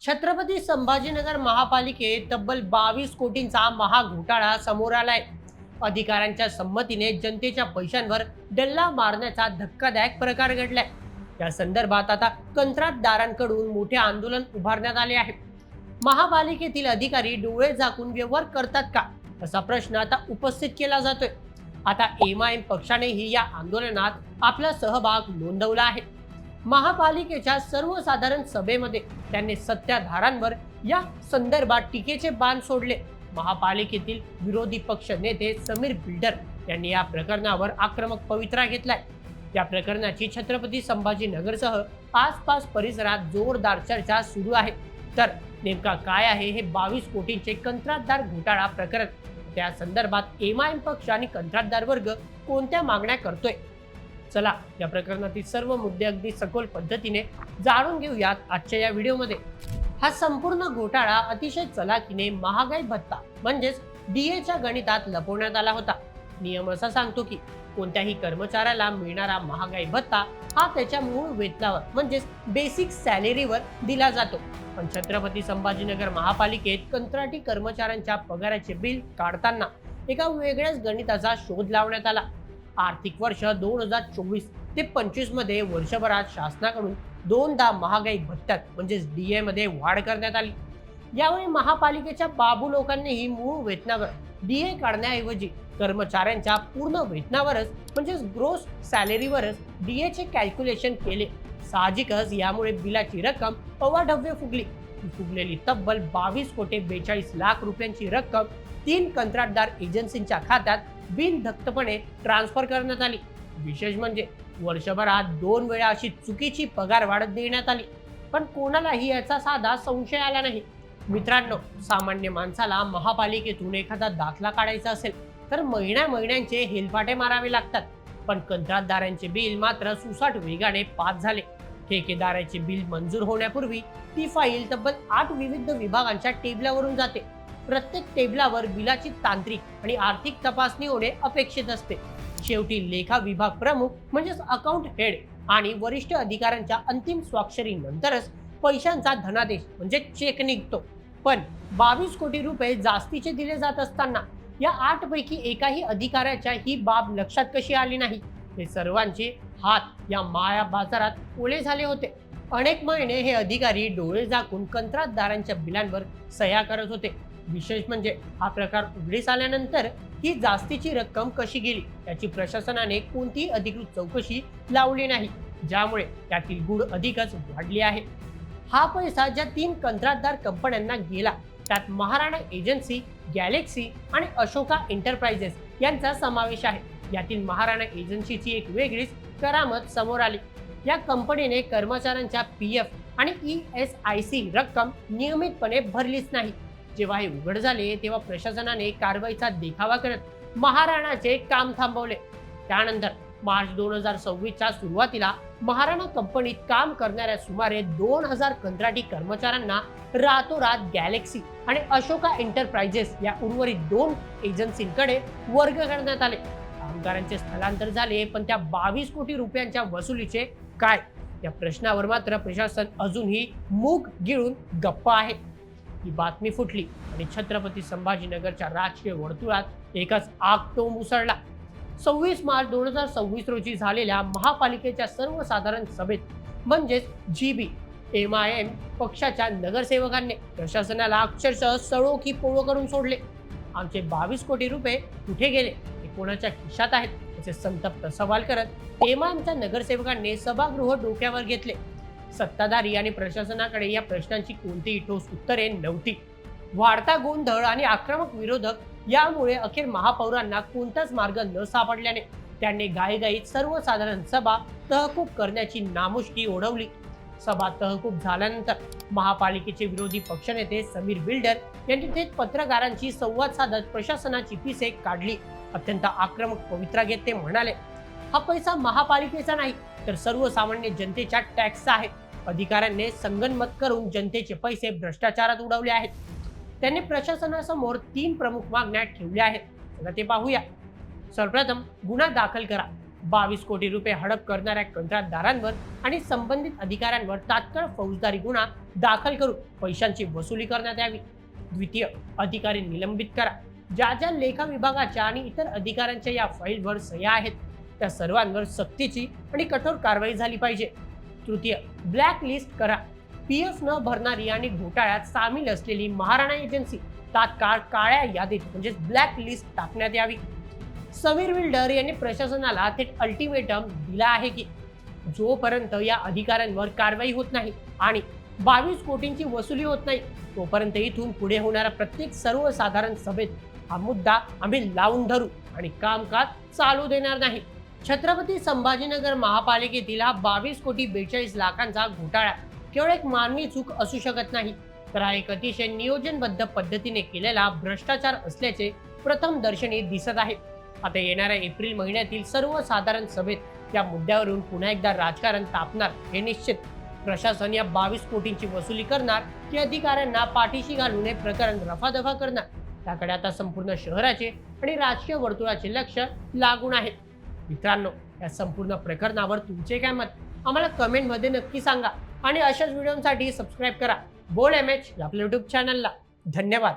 छत्रपती संभाजीनगर महापालिकेत तब्बल 22 कोटींचा महाघोटाळा समोर आलाय. अधिकाऱ्यांच्या संमतीने जनतेच्या पैशांवर डल्ला मारण्याचा धक्कादायक प्रकार घडलाय. या संदर्भात आता कंत्राटदारांकडून मोठे आंदोलन उभारण्यात आले आहे. महापालिकेतील अधिकारी डोळे झाकून व्यवहार करतात का, असा प्रश्न आता उपस्थित केला जातोय. आता एमआयएम पक्षानेही या आंदोलनात आपला सहभाग नोंदवला आहे. महापालिकेच्या सर्वसाधारण सभेमध्ये त्यांनी सत्ताधाऱ्यांवर या संदर्भात टीकेचे बाण सोडले. महापालिकेतील विरोधी पक्ष नेते समीर बिल्डर यांनी या प्रकरणावर आक्रमक पवित्रा घेतलाय. या प्रकरणाची छत्रपती संभाजीनगरसह आसपास परिसरात जोरदार चर्चा सुरू आहे. तर नेमका काय आहे हे 22 कोटींचे कंत्राटदार घोटाळा प्रकरण? त्या संदर्भात एमआयएम पक्ष आणि कंत्राटदार वर्ग कोणत्या मागण्या करतोय? चला या प्रकरणातील सर्व मुद्दे अगदी सखोल पद्धतीने जाणून घेऊयात आजच्या या व्हिडिओमध्ये. हा संपूर्ण घोटाळा अतिशय चलाखीने महागाई भत्ता म्हणजेच डीएच्या गणितात लपवण्यात आला होता. नियम असा सांगतो की कोणत्याही कर्मचाऱ्याला मिळणारा महागाई भत्ता हा त्याच्या मूळ वेतनावर म्हणजेच बेसिक सॅलरीवर दिला जातो. पण छत्रपती संभाजीनगर महापालिकेत कंत्राटी कर्मचाऱ्यांच्या पगाराचे बिल काढताना एका वेगळ्याच गणिताचा शोध लावण्यात आला. आर्थिक वर्ष 2024 ते 25 मध्ये वर्षभरात शासनाकडून दोनदा महागाई भत्त्यात म्हणजेच डीए मध्ये वाढ करण्यात आली. यावेळी महापालिकेच्या बाबू लोकांनीही मूळ वेतनावर डीए काढण्याऐवजी कर्मचाऱ्यांच्या पूर्ण वेतनावरच म्हणजेच ग्रोस सॅलरीवरच डीएचे कॅल्क्युलेशन केले. साहजिकच यामुळे बिलाची रक्कम अवाढव्य फुगली. फुगलेली तब्बल 22 कोटी 42 लाख रुपयांची रक्कम 3 कंत्राटदार एजन्सींच्या खात्यात बिनधक्कपणे ट्रान्सफर करण्यात आली. विशेष म्हणजे वर्षभरात 2 वेळा अशी चुकीची पगारवाढ देण्यात आली, पण कोणालाही याचा साधा संशय आला नाही. मित्रांनो, सामान्य माणसाला महापालिकेतून एखादा दाखला काढायचा असेल तर महिन्यांचे हेलपाटे मारावे लागतात. पण कंत्राटदारांचे बिल मात्र सुसाट वेगाने पास झाले. ठेकेदाराचे बिल मंजूर होण्यापूर्वी ती फाईल तब्बल 8 विविध विभागांच्या टेबलावरून जाते. प्रत्येक टेबलावर बिलाची तांत्रिक आणि आर्थिक तपासणी होणे अपेक्षित असते. शेवटी लेखा विभाग प्रमुख म्हणजेच अकाउंट हेड आणि वरिष्ठ अधिकाऱ्यांच्या अंतिम स्वाक्षरीनंतरच पैशांचा धनादेश म्हणजे चेक निघतो. पण 22 कोटी रुपये जास्तीचे दिले जात असताना या 8 पैकी एकाही अधिकाऱ्याच्या ही बाब लक्षात कशी आली नाही? हे सर्वांचे हात या माया बाजारात ओले झाले होते. अनेक महिने हे अधिकारी डोळे झाकून कंत्राटदारांच्या बिलांवर सह्या करत होते. विशेष म्हणजे हा प्रकार उघडीस आल्यानंतर ही जास्तीची रक्कम कशी गेली याची प्रशासनाने कोणतीही अधिकृत चौकशी लावली नाही, ज्यामुळे त्यातील गूढ अधिकच वाढली आहे. हा पैसा ज्या 3 कंत्राटदार कंपन्यांना गेला त्यात महाराणा एजन्सी, गॅलेक्सी आणि अशोका एंटरप्राइजेस यांचा समावेश आहे. यातील महाराणा एजन्सीची एक वेगळीच करामत समोर आली. या कंपनीने कर्मचाऱ्यांच्या पीएफ आणि ESIC रक्कम नियमितपणे भरलीच नाही. जेव्हा हे उघड झाले तेव्हा प्रशासनाने कारवाईचा देखावा करत महाराणाचे काम थांबवले. त्यानंतर मार्च 2026च्या सुरुवातीला महाराणा कंपनीत काम करणाऱ्या सुमारे 2000 कंत्राटी कर्मचाऱ्यांना रातोरात गॅलेक्सी आणि अशोका एंटरप्राइजेस या उर्वरित 2 एजन्सींकडे वर्ग करण्यात आले. कामगारांचे स्थलांतर झाले, पण त्या 22 कोटी रुपयांच्या वसुलीचे काय? या प्रश्नावर मात्र प्रशासन अजूनही मूग गिळून गप्प आहे. ही बातमी फुटली आणि छत्रपती संभाजीनगरच्या राजकीय वर्तुळात एकच आगटोंब उसळला. 26 मार्च 2026 रोजी झालेल्या महापालिकेच्या सर्वसाधारण सभेत म्हणजेच GB एमआयएम पक्षाच्या नगरसेवकांनी प्रशासनाला अक्षरशः सळो की पोळो करून सोडले. आमचे 22 कोटी रुपये कुठे गेले, ते कोणाच्या खिशात आहेत असे संतप्त सवाल करत एमआयएमच्या नगरसेवकांनी सभागृह डोक्यावर घेतले. सत्ताधारी आणि प्रशासनाकडे या प्रश्नांची कोणतीही ठोस उत्तरे नव्हती. वाढता गोंधळ आणि आक्रमक विरोधक यामुळे अखेर महापौरांना कोणताच मार्ग न सापडल्याने त्यांनी घाईघाईत सर्वसाधारण सभा तहकूब करण्याची नामुष्की ओढवली. सभा तहकूब झाल्यानंतर महापालिकेचे विरोधी पक्षनेते समीर बिल्डर यांनी थेट पत्रकारांशी संवाद साधत प्रशासनाची पिसे काढली. अत्यंत आक्रमक पवित्रा घेत ते म्हणाले, हा पैसा महापालिकेचा नाही तर सर्वसामान्य जनतेच्या टॅक्सचा आहे. अधिकाऱ्यांनी संगनमत करून जनतेचे पैसे भ्रष्टाचारात उडवले आहेत. त्यांनी प्रशासनासमोर 3 प्रमुख मागण्या ठेवल्या आहेत. चला ते पाहूया. सर्वप्रथम गुन्हा दाखल करा. 22 कोटी रुपये हडप करणाऱ्या कंत्राटदारांवर आणि संबंधित अधिकाऱ्यांवर तात्काळ फौजदारी गुन्हा दाखल करून पैशांची वसुली करण्यात यावी. द्वितीय, अधिकारी निलंबित करा. ज्या ज्या लेखा विभागाच्या आणि इतर अधिकाऱ्यांच्या या फाईलवर सह्या आहेत त्या सर्वांवर सक्तीची आणि कठोर कारवाई झाली पाहिजे. तृतीय, ब्लॅक लिस्ट करा. पीएफ न भरणारी आणि घोटाळ्यात सामील असलेली महाराणा एजन्सी तात्काळ काळ्या यादीत म्हणजेच ब्लॅक लिस्ट टाकण्यात यावी. समीर विल्डर यांनी प्रशासनाला थेट अल्टिमेटम दिला आहे की जोपर्यंत या अधिकाऱ्यांवर कारवाई होत नाही आणि 22 कोटींची वसुली होत नाही तोपर्यंत इथून पुढे होणाऱ्या प्रत्येक सर्वसाधारण सभेत हा मुद्दा आम्ही लावून धरू आणि कामकाज चालू देणार नाही. छत्रपती संभाजीनगर महापालिकेतील हा 22 कोटी 42 लाखांचा घोटाळा केवळ एक मानवी चूक असू शकत नाही, तर हा एक अतिशय नियोजनबद्ध पद्धतीने केलेला भ्रष्टाचार असल्याचे प्रथम दर्शनी दिसत आहे. आता येणाऱ्या एप्रिल महिन्यातील सर्वसाधारण सभेत या मुद्द्यावरून पुन्हा एकदा राजकारण तापणार हे निश्चित. प्रशासन या 22 कोटींची वसुली करणार की अधिकाऱ्यांना पाठीशी घालून हे प्रकरण रफादफा करणार त्याकडे आता संपूर्ण शहराचे आणि राजकीय वर्तुळाचे लक्ष लागून आहे. मित्रांनो, या संपूर्ण प्रकरणावर तुमचे काय मत आम्हाला कमेंटमध्ये नक्की सांगा आणि अशाच व्हिडिओसाठी सबस्क्राईब करा बोल्ड MH आपल्या YouTube चॅनलला. धन्यवाद.